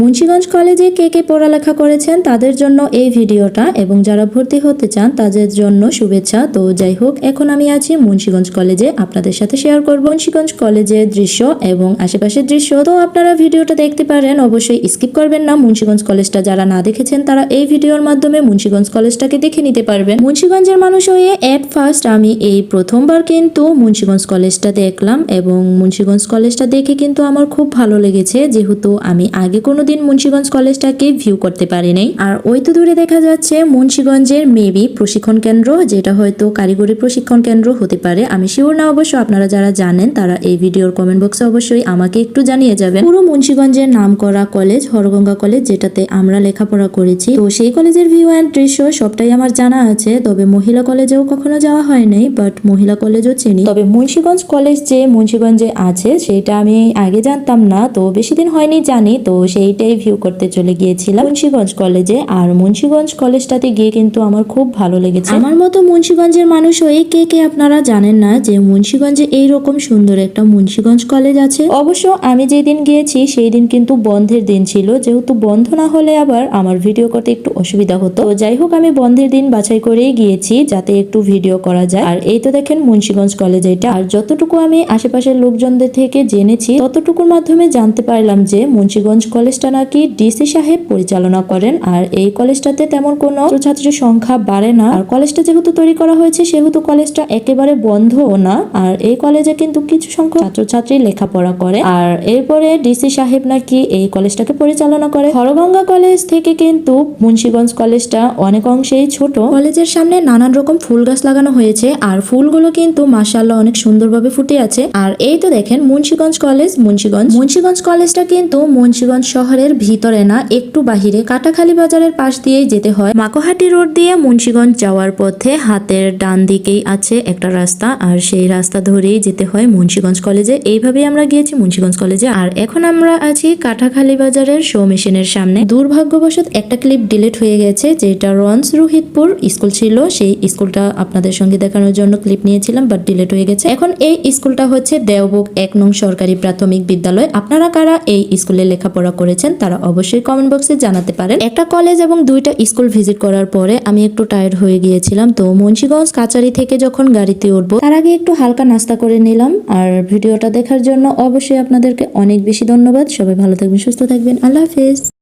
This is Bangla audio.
মুন্সিগঞ্জ কলেজে কে কে পড়ালেখা করেছেন তাদের জন্য এই ভিডিওটা, এবং যারা ভর্তি হতে চান তাদের জন্য শুভেচ্ছা। তো যাই হোক, এখন আমি আছি মুন্সিগঞ্জ কলেজে, আপনাদের সাথে শেয়ার করব মুন্সিগঞ্জ কলেজের দৃশ্য এবং আশেপাশের দৃশ্য। তো আপনারা ভিডিওটা দেখতে পারেন, অবশ্যই স্কিপ করবেন না। মুন্সিগঞ্জ কলেজটা যারা না দেখেছেন তারা এই ভিডিওর মাধ্যমে মুন্সিগঞ্জ কলেজটাকে দেখে নিতে পারবেন। মুন্সিগঞ্জের মানুষ হয়ে এট ফার্স্ট আমি এই প্রথমবার কিন্তু মুন্সিগঞ্জ কলেজটা দেখলাম, এবং মুন্সিগঞ্জ কলেজটা দেখে কিন্তু আমার খুব ভালো লেগেছে, যেহেতু আমি আগে কোনোদিন মুন্সিগঞ্জ কলেজটাকে ভিউ করতে পারি নাই। আর ওই তো দূরে দেখা যাচ্ছে মুন্সিগঞ্জের মেবি প্রশিক্ষণ কেন্দ্র, যেটা হয়তো কারিগরি প্রশিক্ষণ কেন্দ্র হতে পারে, আমি শিওর না। অবশ্য আপনারা যারা জানেন তারা এই ভিডিওর কমেন্ট বক্সে অবশ্যই আমাকে একটু জানিয়ে যাবেন। পুরো মুন্সিগঞ্জের নাম করা কলেজ হরগঙ্গা কলেজ, যেটাতে আমরা লেখাপড়া করেছি। তো সেই কলেজের ভিউ অ্যান্ড দৃশ্য সবটাই আমার জানা আছে, তবে মহিলা কলেজেও কখনো যাওয়া হয় নাই, বাট মহিলা কলেজও চিনি। তবে মুন্সিগঞ্জ কলেজ যে মুন্সিগঞ্জে আছে সেটা আমি আগে জানতাম না, তো বেশি দিন হয়নি জানি, তো সেইটাই ভিউ করতে চলে গিয়েছিলাম মুন্সিগঞ্জ কলেজে। আর মুন্সিগঞ্জ কলেজটাতে গিয়ে কিন্তু আমার খুব ভালো লেগেছে। আমার মতো মুন্সিগঞ্জের মানুষ হয়ে কে কে আপনারা জানেন না যে মুন্সিগঞ্জে এইরকম সুন্দর একটা মুন্সিগঞ্জ কলেজ আছে? অবশ্য আমি যেদিন গিয়েছি সেই দিন কিন্তু বন্ধের দিন ছিল, যেহেতু বন্ধ না হলে আবার আমার ভিডিও করতে একটু অসুবিধা হতো। তো যাই হোক, আমি বন্ধের দিন বাছাই করেই গিয়েছি যাতে একটু ভিডিও করা যায়। আর এই তো দেখেন মুন্সিগঞ্জ কলেজ এটা। আর যতটুকু আমি আশেপাশের লোকজনদের থেকে জেনেছি ততটুকুর মাধ্যমে জানতে পারলাম যে মুন্সিগঞ্জ কলেজটা নাকি ডিসি সাহেব পরিচালনা করেন। আর এই কলেজটাতে তেমন কোনো ছাত্রছাত্রীর সংখ্যা বাড়ে না। আর কলেজটা যেহেতু তৈরি করা হয়েছে সেহেতু কলেজটা একেবারে বন্ধও না। আর এই কলেজে কিন্তু কিছু সংখ্যক ছাত্রছাত্রী লেখাপড়া করে। আর এরপরে ডিসি সাহেব নাকি এই কলেজটাকে পরিচালনা করে। হরগঙ্গা কলেজ থেকে কিন্তু মুন্সিগঞ্জ কলেজটা অনেক অংশেই ছোট। কলেজের সামনে নানান রকম ফুল গাছ লাগানো হয়েছে, আর ফুলগুলো কিন্তু মাশাআল্লাহ অনেক সুন্দরভাবে ফুটে আছে। আর এই তো দেখেন মুন্সিগঞ্জ কলেজ। মুন্সিগঞ্জ কলেজটা কিন্তু মুন্সিগঞ্জ শহরের ভিতরে না, একটু বাহিরে কাটাখালী বাজারের পাশ দিয়েই যেতে হয়। মাকোহাটি রোড দিয়ে মুন্সিগঞ্জ যাওয়ার পথে হাতের ডান দিকেই আছে একটা রাস্তা, আর সেই রাস্তা ধরেই যেতে হয় মুন্সিগঞ্জ কলেজে। এইভাবেই আমরা গিয়েছি মুন্সিগঞ্জ কলেজে। আর এখন আমরা আছি কাটাখালী বাজারের শো মেশিনের সামনে। দুর্ভাগ্যবশত একটা ক্লিপ ডিলিট হয়ে গেছে, যেটা রন্স রোহিতপুর স্কুল ছিল, সেই স্কুলটা আপনাদের সঙ্গে দেখানোর জন্য ক্লিপ নিয়েছিলাম, বাট ডিলিট হয়ে গেছে। এখন এই স্কুলটা হচ্ছে দেওবুক 1 নং সরকারি প্রাথমিক বিদ্যালয়। আপনারা কারা এই স্কুলে লেখাপড়া করেছেন তারা অবশ্যই কমেন্ট বক্সে জানাতে পারেন। একটা কলেজ এবং 2টা স্কুল ভিজিট করার পরে আমি একটু টায়ার্ড হয়ে গিয়েছিলাম, তো মুন্সিগঞ্জ কাচারি থেকে যখন গাড়িতে উঠবো তার আগে একটু হালকা নাস্তা করে নিলাম। আর ভিডিওটা দেখার জন্য অবশ্যই আপনাদেরকে অনেক বেশি ধন্যবাদ। সবাই ভালো থাকবেন, সুস্থ থাকবেন, আল্লাহ হাফেজ।